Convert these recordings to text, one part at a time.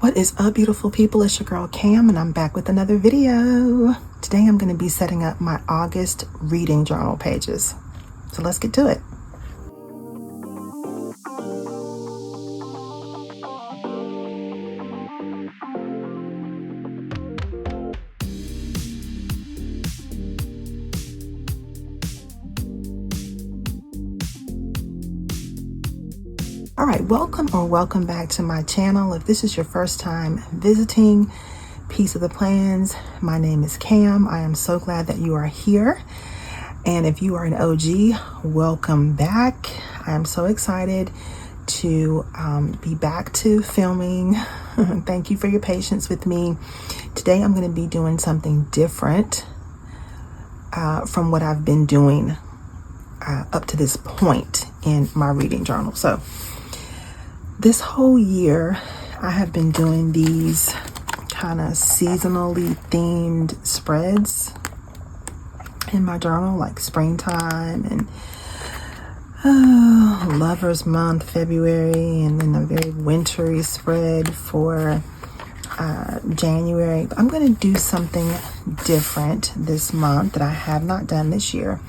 What is up, beautiful people? It's your girl Cam, and I'm back with another video. Today I'm going to be setting up my August reading journal pages. So let's get to it. All right, welcome back to my channel. If this is your first time visiting Piece of the Plans, my name is Cam. I am so glad that you are here. And if you are an OG, welcome back. I am so excited to be back to filming. Thank you for your patience with me. Today I'm going to be doing something different from what I've been doing up to this point in my reading journal. So this whole year, I have been doing these kind of seasonally themed spreads in my journal, like springtime and Lover's Month, February, and then a very wintry spread for January. But I'm going to do something different this month that I have not done this year,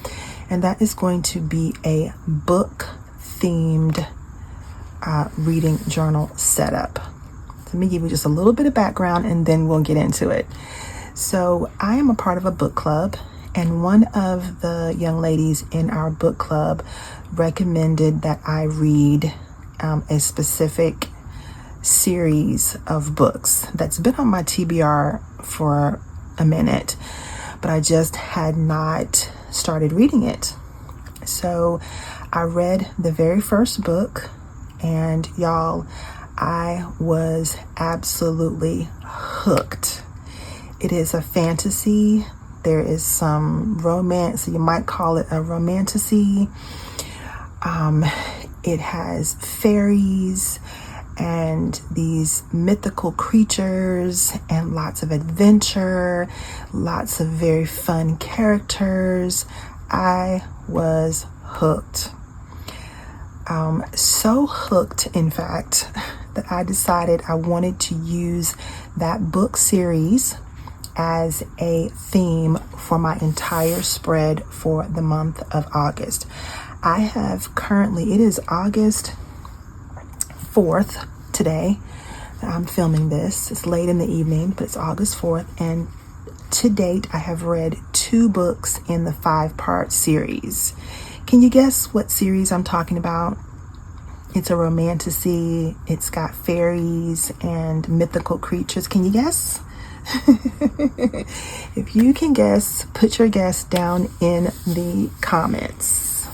and that is going to be a book-themed reading journal setup. Let me give you just a little bit of background and then we'll get into it. So I am a part of a book club, and one of the young ladies in our book club recommended that I read a specific series of books that's been on my TBR for a minute, but I just had not started reading it. So I read the very first book, and y'all, I was absolutely hooked. It is a fantasy. There is some romance. You might call it a romantasy. It has fairies and these mythical creatures and lots of adventure, lots of very fun characters. I was hooked. So hooked, in fact, that I decided I wanted to use that book series as a theme for my entire spread for the month of August. I have currently, it is August 4th today that I'm filming this. It's late in the evening, but it's August 4th, and to date I have read 2 books in the 5-part series. Can you guess what series I'm talking about? It's a romantasy. It's got fairies and mythical creatures. Can you guess? If you can guess, put your guess down in the comments.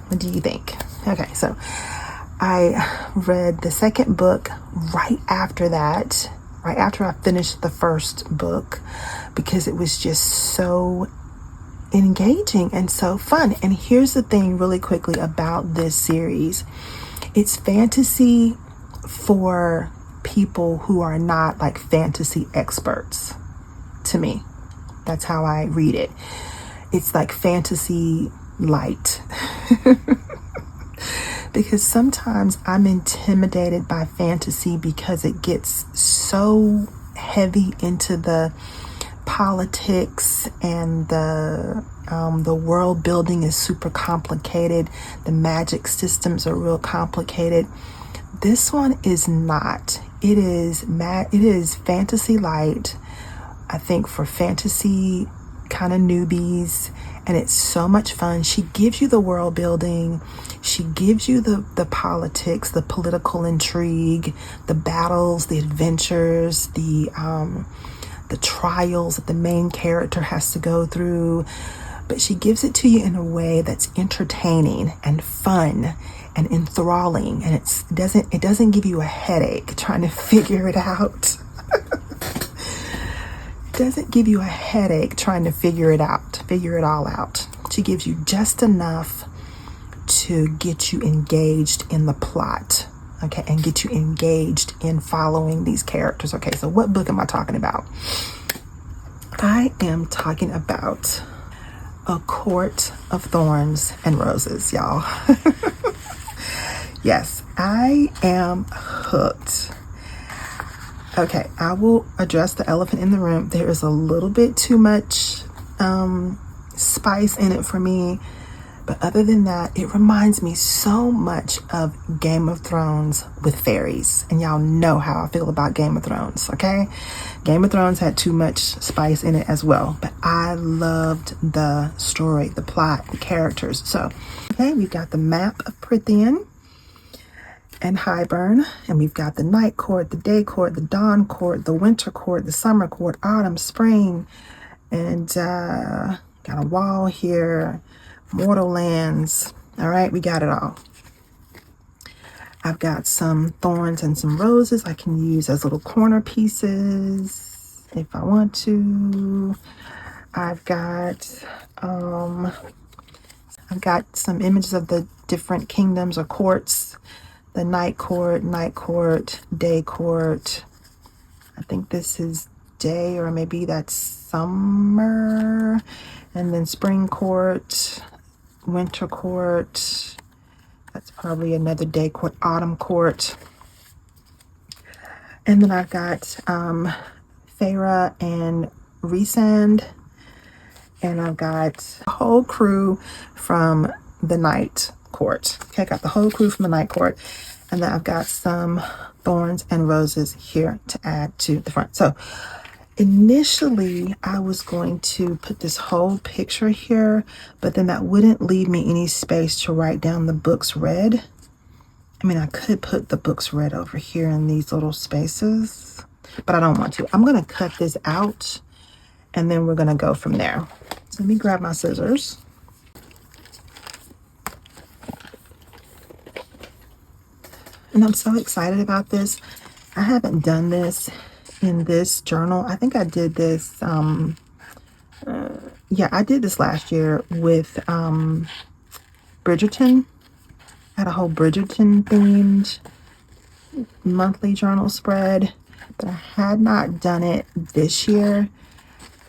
What do you think? Okay, so I read the second book right after that, right after I finished the first book, because it was just so engaging and so fun. And here's the thing really quickly about this series. It's fantasy for people who are not like fantasy experts. To me, that's how I read it. It's like fantasy light. Because sometimes I'm intimidated by fantasy because it gets so heavy into the politics, and the world building is super complicated. The magic systems are real complicated. This one is not. It is fantasy light, I think, for fantasy kind of newbies, and it's so much fun. She gives you the world building. She gives you the politics, the political intrigue, the battles, the adventures, the trials that the main character has to go through, but she gives it to you in a way that's entertaining and fun and enthralling, and it doesn't give you a headache trying to figure it out. It doesn't give you a headache trying to figure it all out. She gives you just enough to get you engaged in the plot. Okay, and get you engaged in following these characters. Okay, so what book am I talking about? I am talking about A Court of Thorns and Roses, y'all. Yes, I am hooked. Okay, I will address the elephant in the room. There is a little bit too much spice in it for me. But other than that, it reminds me so much of Game of Thrones with fairies. And y'all know how I feel about Game of Thrones, okay? Game of Thrones had too much spice in it as well. But I loved the story, the plot, the characters. So, okay, we've got the map of Prithian and Highburn, and we've got the night court, the day court, the dawn court, the winter court, the summer court, autumn, spring, and got a wall here, mortal lands. All right, we got it all. I've got some thorns and some roses I can use as little corner pieces if I want to. I've got some images of the different kingdoms or courts. The night court, day court. I think this is day, or maybe that's summer. And then spring court, winter court. That's probably another day court, autumn court. And then I've got Farah and Resand. And I've got a whole crew from the night court. Okay, I got the whole crew from the night court. And then I've got some thorns and roses here to add to the front. So initially I was going to put this whole picture here, but then that wouldn't leave me any space to write down the books read. I mean, I could put the books read over here in these little spaces, but I don't want to. I'm going to cut this out and then we're going to go from there. So let me grab my scissors. And I'm so excited about this. I haven't done this in this journal. I think I did this, yeah, I did this last year with Bridgerton. I had a whole Bridgerton themed monthly journal spread, but I had not done it this year.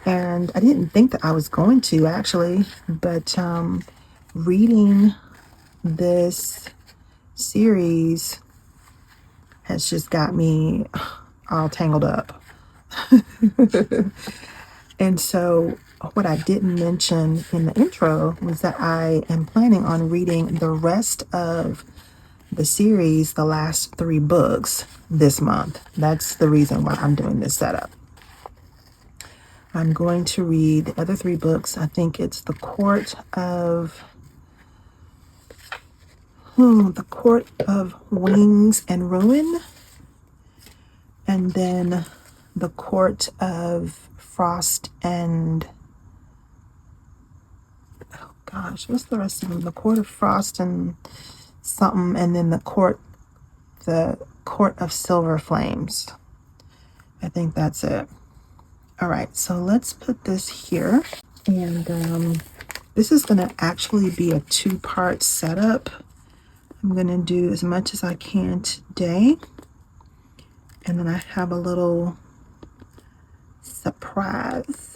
And I didn't think that I was going to actually, but reading this series has just got me all tangled up. And so what I didn't mention in the intro was that I am planning on reading the rest of the series, the last 3 books this month. That's the reason why I'm doing this setup. I'm going to read the other 3 books. I think it's The Court of Wings and Ruin, and then The Court of Frost and, oh gosh, what's the rest of them? The Court of Frost and something, and then the Court of Silver Flames. I think that's it. All right, so let's put this here, and this is going to actually be a 2-part setup. I'm going to do as much as I can today, and then I have a little surprise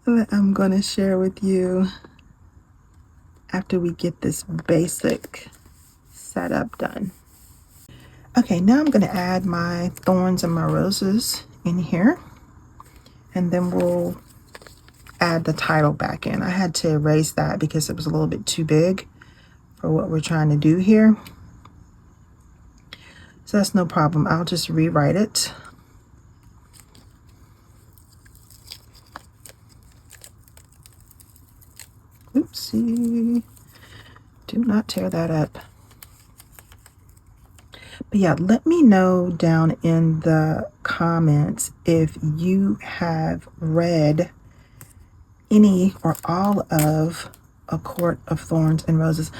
that I'm going to share with you after we get this basic setup done. Okay, now I'm going to add my thorns and my roses in here, and then we'll add the title back in. I had to erase that because it was a little bit too big for what we're trying to do here. So that's no problem. I'll just rewrite it. Oopsie. Do not tear that up. But yeah, let me know down in the comments if you have read any or all of A Court of Thorns and Roses.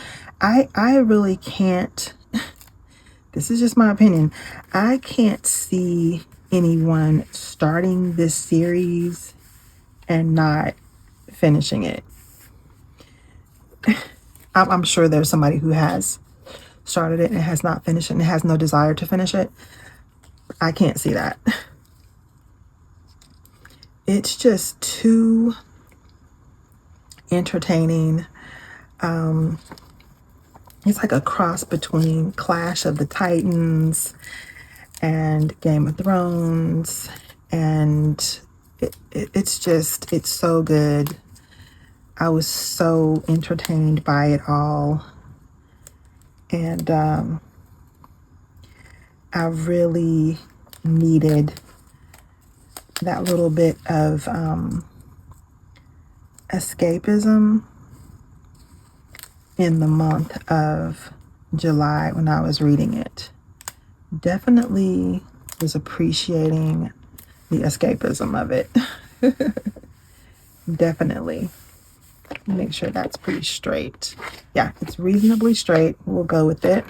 I really can't, this is just my opinion, I can't see anyone starting this series and not finishing it. I'm sure there's somebody who has started it and has not finished it and has no desire to finish it. I can't see that. It's just too entertaining. It's like a cross between Clash of the Titans and Game of Thrones, and it's so good. I was so entertained by it all, and I really needed that little bit of escapism in the month of July when I was reading it. Definitely was appreciating the escapism of it. Definitely. Make sure that's pretty straight. Yeah, it's reasonably straight. We'll go with it.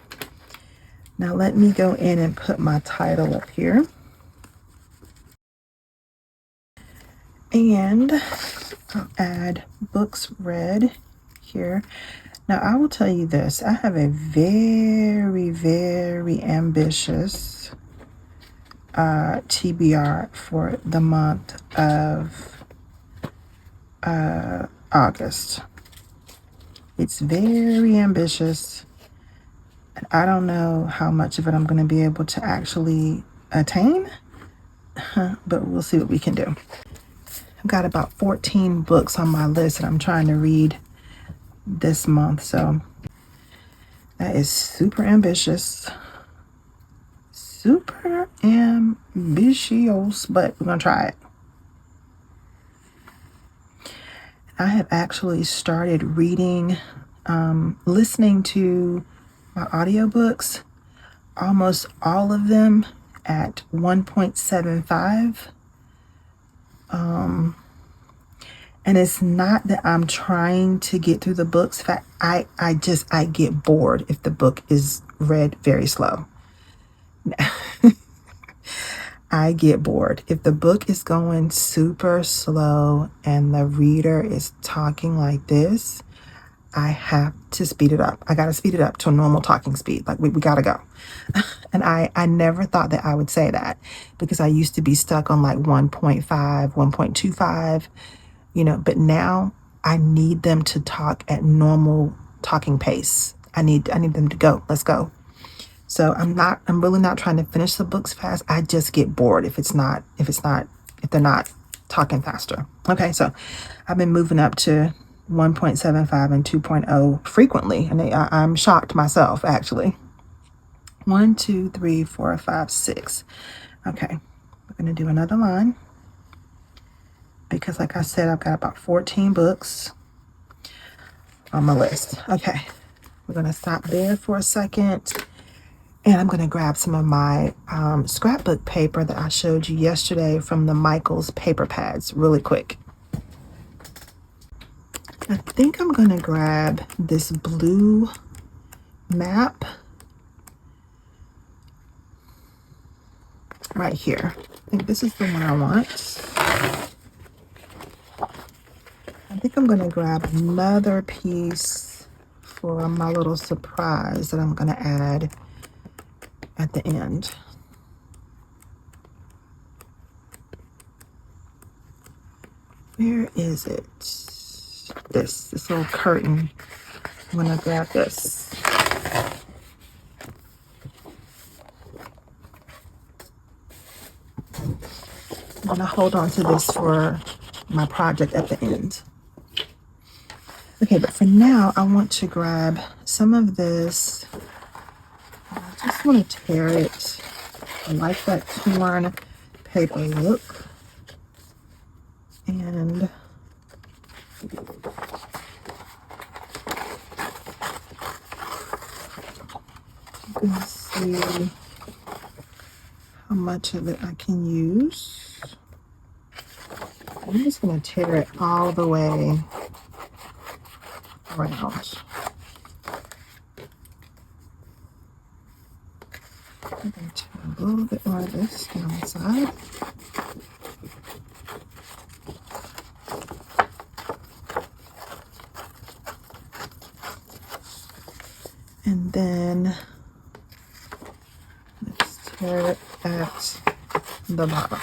Now let me go in and put my title up here. And I'll add books read here. Now I will tell you this. I have a very, very ambitious TBR for the month of August. It's very ambitious, and I don't know how much of it I'm going to be able to actually attain, but we'll see what we can do. I've got about 14 books on my list that I'm trying to read this month, so that is super ambitious. Super ambitious, but we're going to try it. I have actually started reading, listening to my audiobooks, almost all of them at 1.75. And it's not that I'm trying to get through the books. In fact, I get bored if the book is read very slow. I get bored. If the book is going super slow and the reader is talking like this, I have to speed it up. I got to speed it up to a normal talking speed. Like we got to go. And I never thought that I would say that, because I used to be stuck on like 1.5, 1.25, but now I need them to talk at normal talking pace. I need them to go. Let's go. So I'm really not trying to finish the books fast. I just get bored if they're not talking faster. Okay. So I've been moving up to 1.75 and 2.0 frequently. And I'm shocked myself, actually. 1, 2, 3, 4, 5, 6. Okay. We're going to do another line, because like I said, I've got about 14 books on my list. Okay. We're going to stop there for a second. And I'm going to grab some of my scrapbook paper that I showed you yesterday from the Michaels paper pads really quick. I think I'm going to grab this blue map right here. I think this is the one I want. I think I'm going to grab another piece for my little surprise that I'm going to add at the end. Where is it? This little curtain. I'm going to grab this. I'm going to hold on to this for my project at the end. Okay, but for now, I want to grab some of this. I just want to tear it. I like that torn paper look. And let's see how much of it I can use. I'm just going to tear it all the way around. I'm going to tear a little bit more of this down the side. And then let's tear it at the bottom.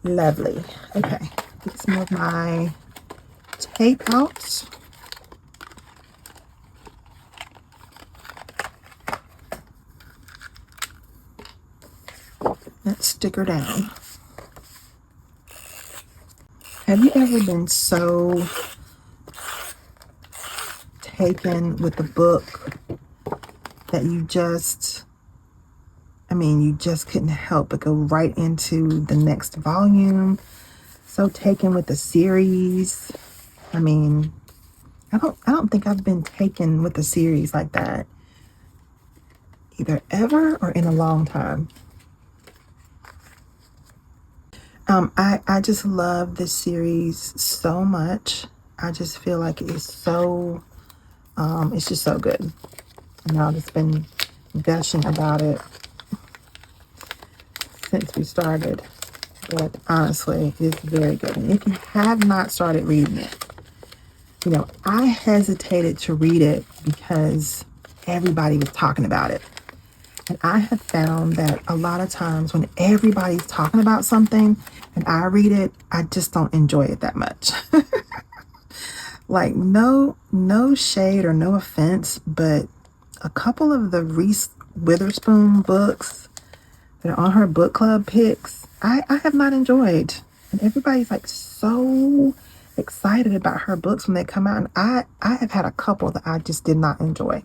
Lovely. Okay, get some of my tape out. that sticker down. Have you ever been so taken with the book that you just couldn't help but go right into the next volume? So taken with the series. I don't think I've been taken with a series like that either ever or in a long time. I just love this series so much. I just feel like it's so, it's just so good. And I've just been gushing about it since we started. But honestly, it's very good. And if you have not started reading it, I hesitated to read it because everybody was talking about it. And I have found that a lot of times when everybody's talking about something and I read it, I just don't enjoy it that much. Like, no shade or no offense, but a couple of the Reese Witherspoon books that are on her book club picks, I have not enjoyed. And everybody's like so excited about her books when they come out. And I have had a couple that I just did not enjoy.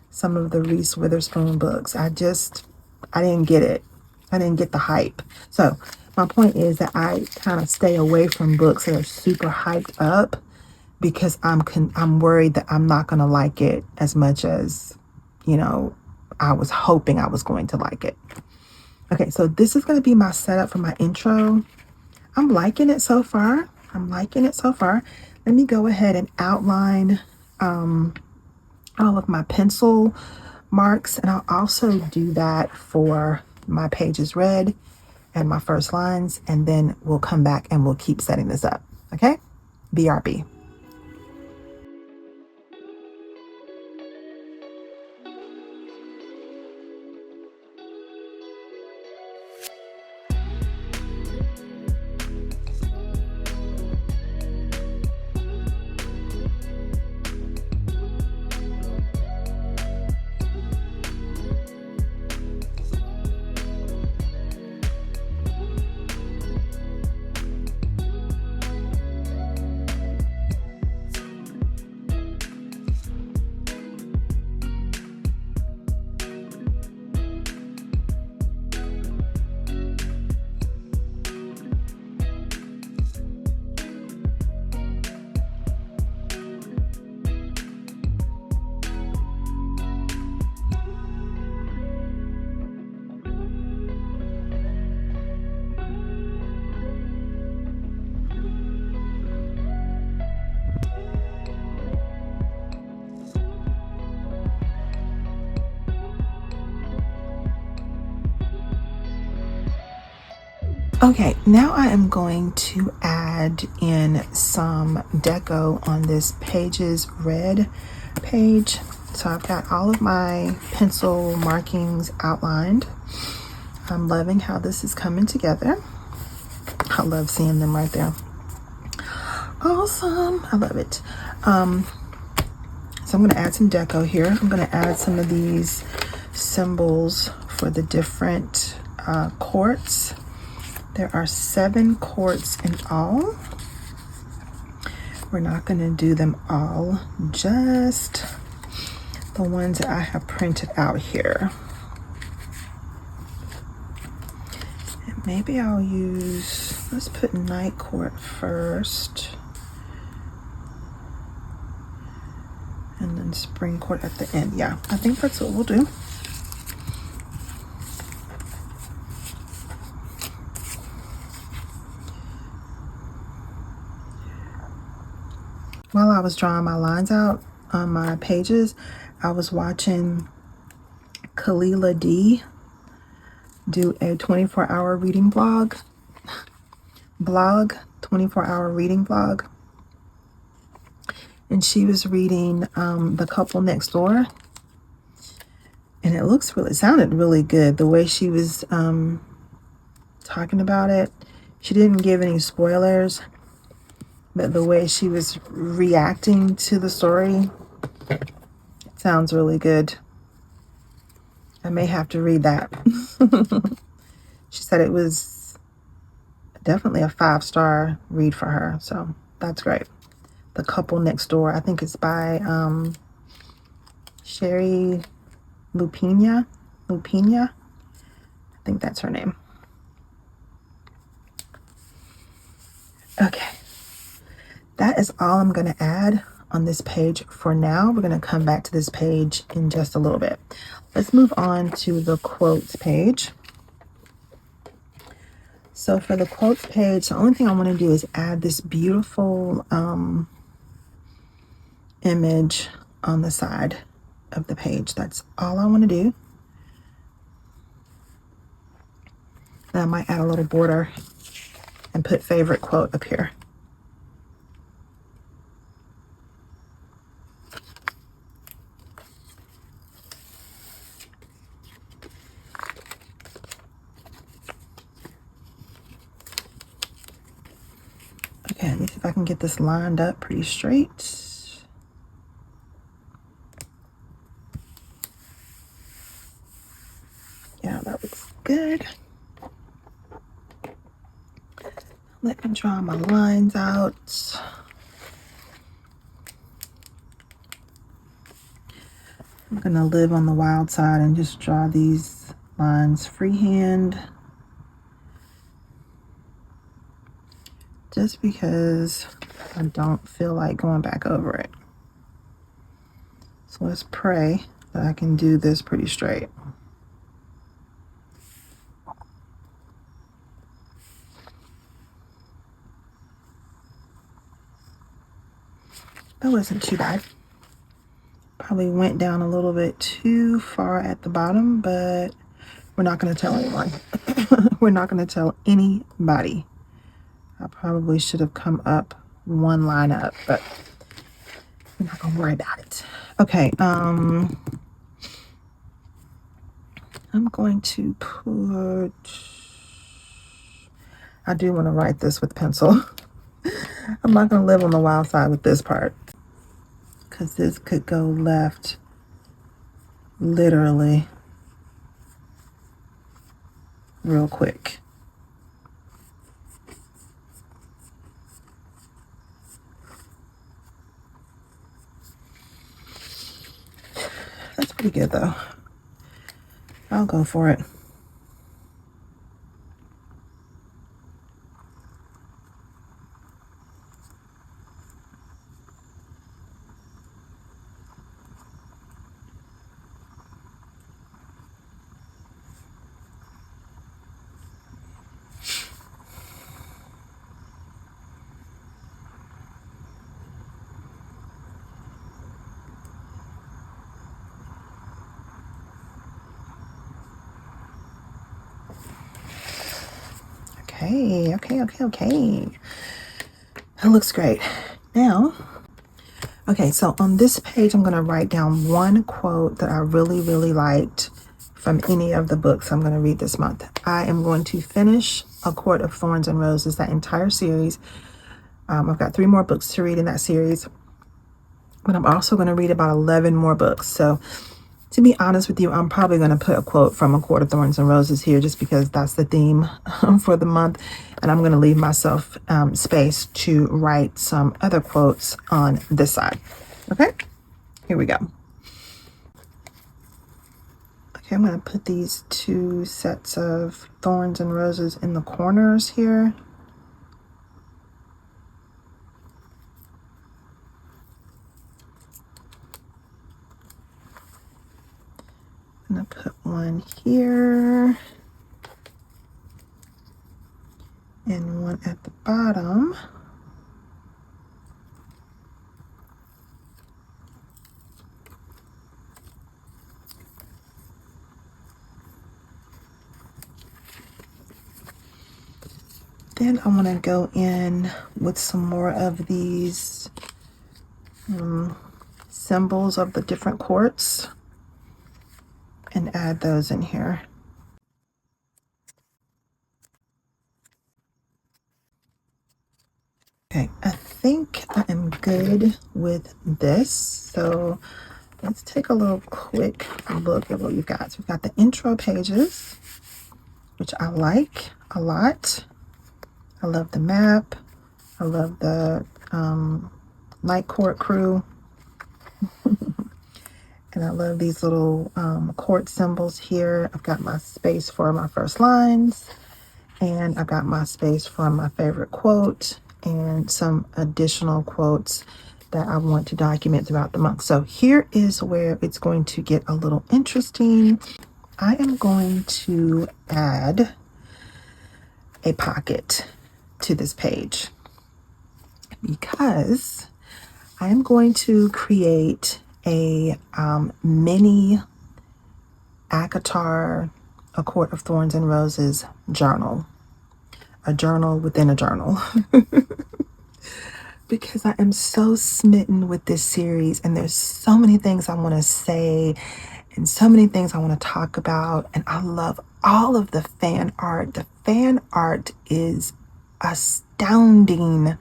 Some of the Reese Witherspoon books. I didn't get it. I didn't get the hype. So my point is that I kind of stay away from books that are super hyped up because I'm worried that I'm not going to like it as much as, I was hoping I was going to like it. Okay, so this is going to be my setup for my intro. I'm liking it so far. Let me go ahead and outline all of my pencil marks, and I'll also do that for my pages read and my first lines, and then we'll come back and we'll keep setting this up. Okay? BRB. Okay, now I am going to add in some deco on this pages read page. So I've got all of my pencil markings outlined. I'm loving how this is coming together. I love seeing them right there. Awesome, I love it. So I'm going to add some deco here. I'm going to add some of these symbols for the different quarts. There are 7 quarts in all. We're not going to do them all, just the ones that I have printed out here. And maybe I'll use, let's put night quart first. And then spring quart at the end. Yeah, I think that's what we'll do. While I was drawing my lines out on my pages, I was watching Kalila D do a 24-hour reading blog, 24-hour reading blog. And she was reading The Couple Next Door. And it sounded really good. The way she was talking about it. She didn't give any spoilers. But the way she was reacting to the story, it sounds really good. I may have to read that. she said it was definitely a 5-star read for her. So that's great. The Couple Next Door. I think it's by Sherry Lupina. I think that's her name. Okay. That is all I'm going to add on this page for now. We're going to come back to this page in just a little bit. Let's move on to the quotes page. So for the quotes page, the only thing I want to do is add this beautiful image on the side of the page. That's all I want to do. And I might add a little border and put favorite quote up here. Okay, let me see if I can get this lined up pretty straight. Yeah, that looks good. Let me draw my lines out. I'm gonna live on the wild side and just draw these lines freehand. Just because I don't feel like going back over it. So let's pray that I can do this pretty straight. That wasn't too bad. Probably went down a little bit too far at the bottom, but we're not going to tell anyone. We're not going to tell anybody. I probably should have come up one line up, but we're not going to worry about it. Okay, I'm going to put... I do want to write this with pencil. I'm not going to live on the wild side with this part, because this could go left literally real quick. That's pretty good though. I'll go for it. Okay. That looks great. Now, okay, so on this page, I'm going to write down one quote that I really, really liked from any of the books I'm going to read this month. I am going to finish A Court of Thorns and Roses, that entire series. I've got 3 more books to read in that series, but I'm also going to read about 11 more books. So to be honest with you, I'm probably going to put a quote from A Court of Thorns and Roses here just because that's the theme for the month. And I'm going to leave myself space to write some other quotes on this side. Okay, here we go. Okay, I'm going to put these 2 sets of thorns and roses in the corners here. I'm going to put one here and one at the bottom. Then I want to go in with some more of these symbols of the different courts and add those in here. Okay, I think I am good with this. So let's take a little quick look at what we've got. So we've got the intro pages, which I like a lot. I love the map. I love the Night Court crew. And I love these little court symbols here. I've got my space for my first lines, and I've got my space for my favorite quote and some additional quotes that I want to document throughout the month. So here is where it's going to get a little interesting. I am going to add a pocket to this page because I am going to create a mini ACOTAR, A Court of Thorns and Roses journal. A journal within a journal. Because I am so smitten with this series, and there's so many things I want to say and so many things I want to talk about, and I love all of the fan art. The fan art is astounding.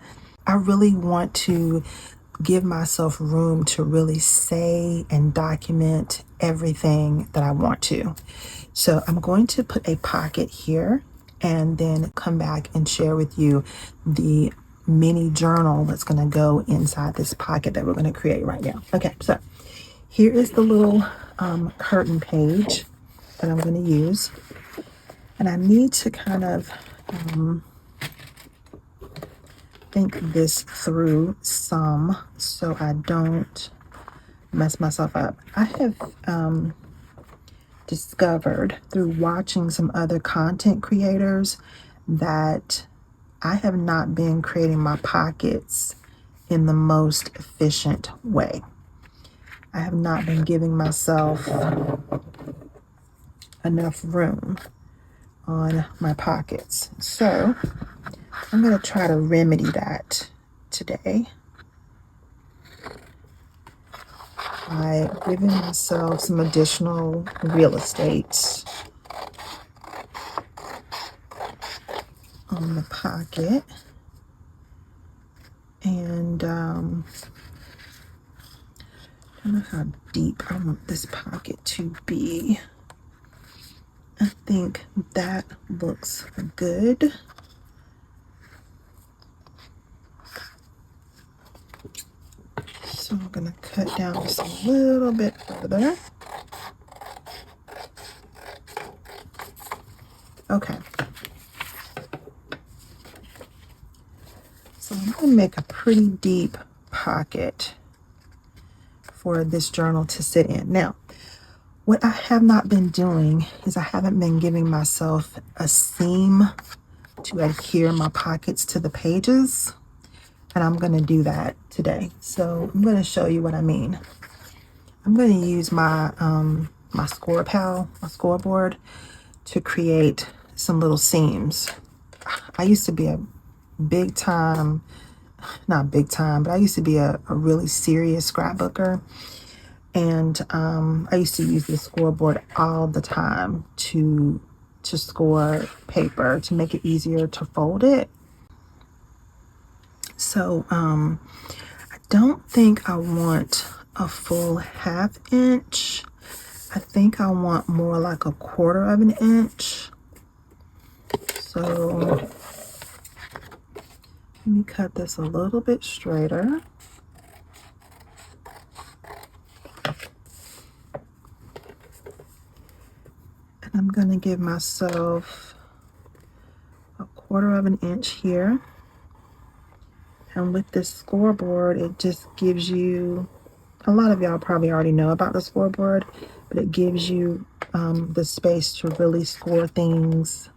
I really want to give myself room to really say and document everything that I want to. So I'm going to put a pocket here and then come back and share with you the mini journal that's going to go inside this pocket that we're going to create right now. Okay, so here is the little curtain page that I'm going to use. And I need to kind of think this through some so I don't mess myself up. I have discovered through watching some other content creators that I have not been creating my pockets in the most efficient way. I have not been giving myself enough room on my pockets. So I'm going to try to remedy that today by giving myself some additional real estate on the pocket. And I don't know how deep I want this pocket to be. I think that looks good. So I'm going to cut down just a little bit further. Okay. So I'm going to make a pretty deep pocket for this journal to sit in. Now, what I have not been doing is I haven't been giving myself a seam to adhere my pockets to the pages. And I'm going to do that today. So I'm going to show you what I mean. I'm going to use my my scoreboard, to create some little seams. I used to be a big time, not big time, but I used to be a really serious scrapbooker. And I used to use the scoreboard all the time to score paper to make it easier to fold it. So I don't think I want a full 1/2 inch. I think I want more like a 1/4 of an inch. So let me cut this a little bit straighter. And I'm going to give myself a 1/4 of an inch here. And with this scoreboard, it just gives you, a lot of y'all probably already know about the scoreboard, but it gives you the space to really score things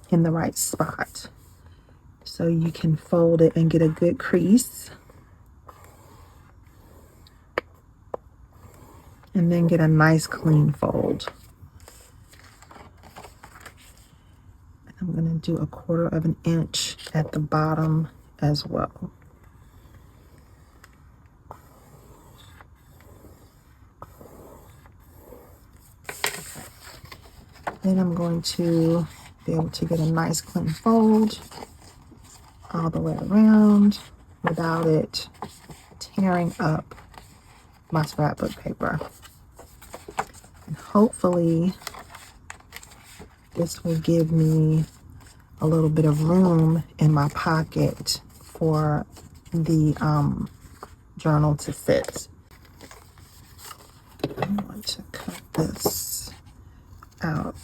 in the right spot. So you can fold it and get a good crease. And then get a nice clean fold. I'm going to do a 1/4 of an inch at the bottom as well. Okay. Then I'm going to be able to get a nice clean fold all the way around without it tearing up my scrapbook paper. And hopefully this will give me a little bit of room in my pocket for the journal to fit. I want to cut this out.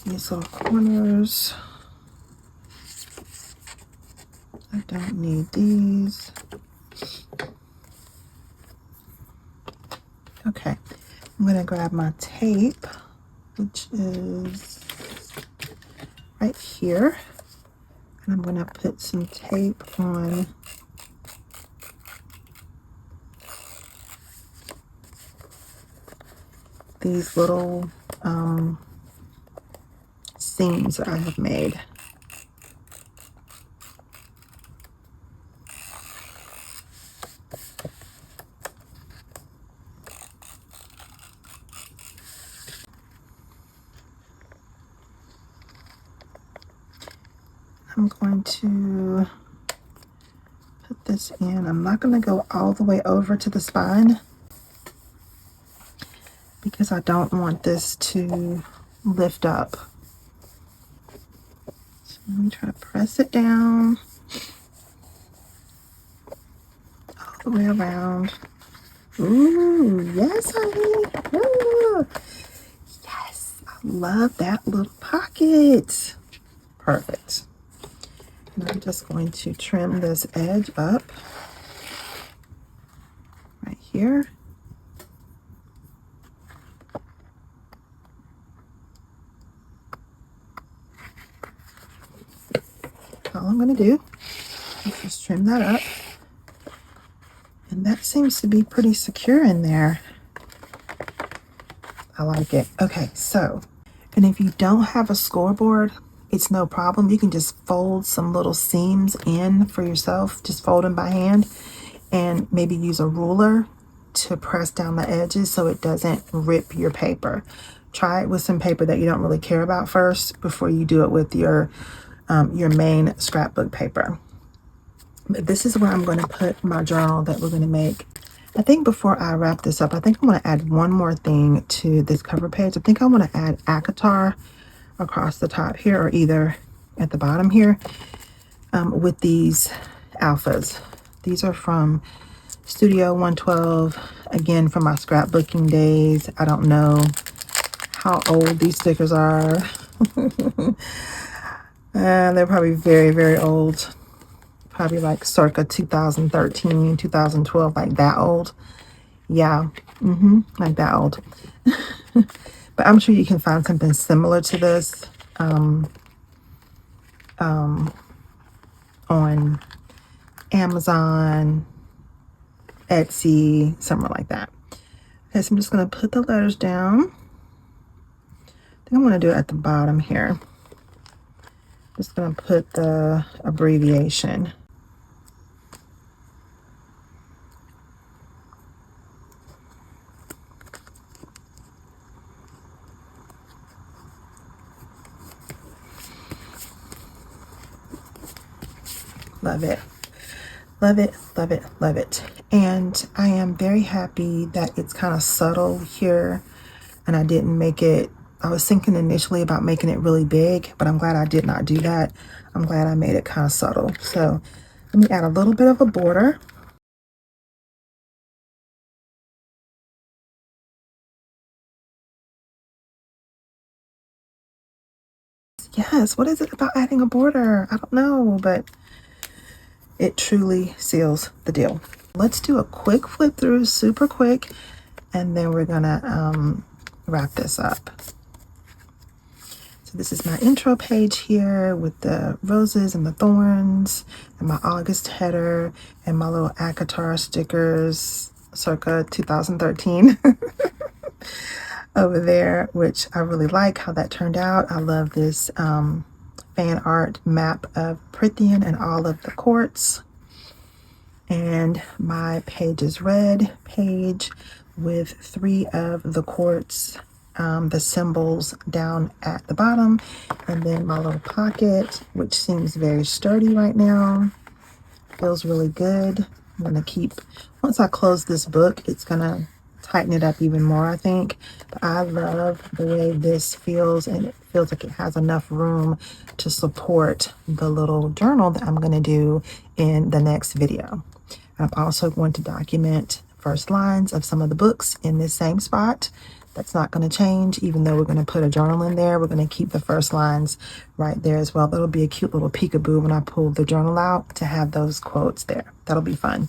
These little corners, I don't need these. Okay, I'm gonna grab my tape, which is right here, and I'm gonna put some tape on these little seams that I have made. I'm going to put this in. I'm not going to go all the way over to the spine because I don't want this to lift up. So let me try to press it down all the way around. Ooh, yes, honey. Ooh. Yes, I love that little pocket. Perfect. And I'm just going to trim this edge up right here. All I'm going to do is just trim that up. And that seems to be pretty secure in there. I like it. Okay, so, and if you don't have a scoreboard, it's no problem. You can just fold some little seams in for yourself. Just fold them by hand and maybe use a ruler to press down the edges so it doesn't rip your paper. Try it with some paper that you don't really care about first before you do it with your main scrapbook paper. But this is where I'm going to put my journal that we're going to make. I think before I wrap this up, I think I'm going to add one more thing to this cover page. I think I want to add ACOTAR across the top here, or either at the bottom here, with these alphas. These are from Studio 112, again from my scrapbooking days. I don't know how old these stickers are. They're probably very, very old. Probably like circa 2013, 2012, like that old. Yeah, like that old. But I'm sure you can find something similar to this on Amazon, Etsy, somewhere like that. Okay, so I'm just going to put the letters down. I think I'm going to do it at the bottom here. Just going to put the abbreviation. Love it. Love it, love it, love it. And I am very happy that it's kind of subtle here and I didn't make it, I was thinking initially about making it really big, but I'm glad I did not do that. I'm glad I made it kind of subtle. So let me add a little bit of a border. Yes, what is it about adding a border? I don't know, but it truly seals the deal. Let's do a quick flip through, super quick, and then we're gonna wrap this up. So this is my intro page here with the roses and the thorns and my August header and my little ACOTAR stickers circa 2013 over there, which I really like how that turned out. I love this fan art map of Prithian and all of the courts. And my page is red page with 3 of the courts, the symbols down at the bottom, and then my little pocket, which seems very sturdy right now. Feels really good. I'm gonna keep, once I close this book, it's gonna tighten it up even more, I think. But I love the way this feels, and it feels like it has enough room to support the little journal that I'm going to do in the next video. I'm also going to document first lines of some of the books in this same spot. That's not going to change, even though we're going to put a journal in there. We're going to keep the first lines right there as well. That'll be a cute little peekaboo when I pull the journal out to have those quotes there. That'll be fun.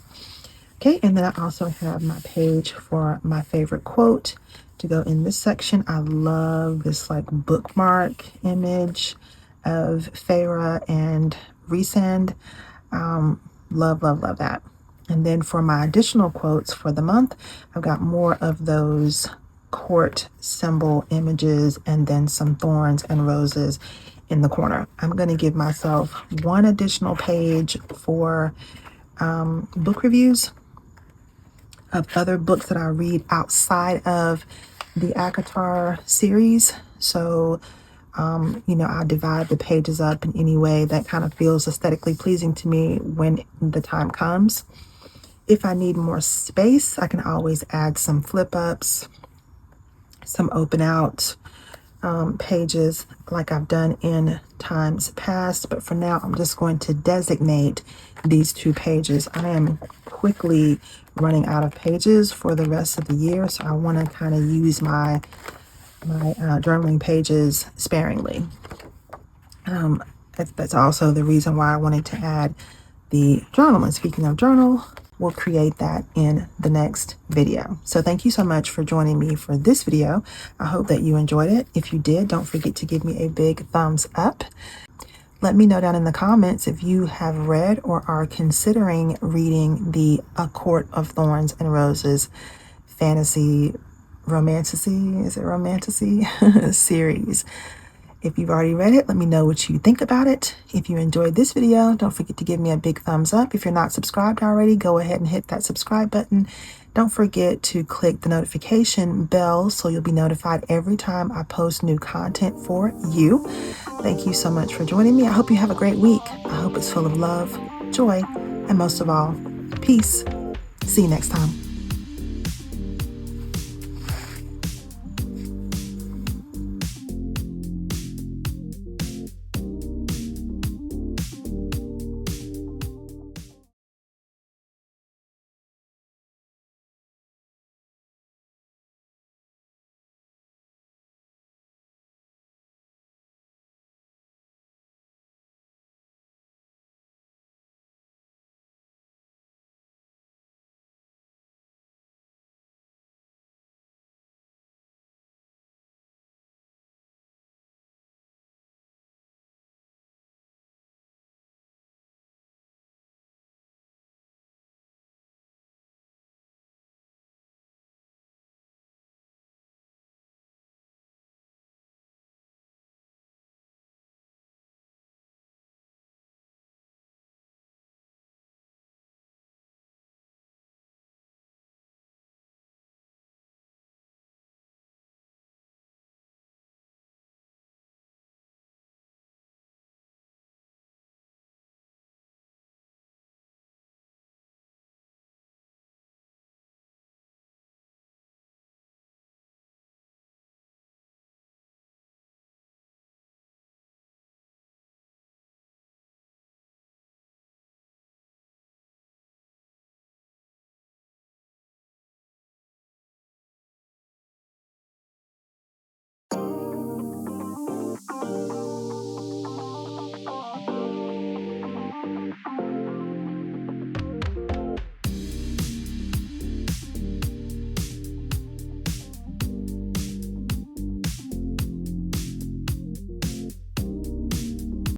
Okay, and then I also have my page for my favorite quote to go in this section. I love this like bookmark image of Feyre and Rhysand. Love, love, love that. And then for my additional quotes for the month, I've got more of those court symbol images and then some thorns and roses in the corner. I'm going to give myself one additional page for book reviews of other books that I read outside of the ACOTAR series. So, I'll divide the pages up in any way that kind of feels aesthetically pleasing to me when the time comes. If I need more space, I can always add some flip ups, some open out pages like I've done in times past. But for now, I'm just going to designate these 2 pages. I am quickly running out of pages for the rest of the year, so I want to kind of use my journaling pages sparingly. That's also the reason why I wanted to add the journal. And speaking of journal, we'll create that in the next video. So thank you so much for joining me for this video. I hope that you enjoyed it. If you did, don't forget to give me a big thumbs up. Let me know down in the comments if you have read or are considering reading the A Court of Thorns and Roses fantasy romantasy series. If you've already read it, let me know what you think about it. If you enjoyed this video, don't forget to give me a big thumbs up. If you're not subscribed already, go ahead and hit that subscribe button. Don't forget to click the notification bell so you'll be notified every time I post new content for you. Thank you so much for joining me. I hope you have a great week. I hope it's full of love, joy, and most of all, peace. See you next time.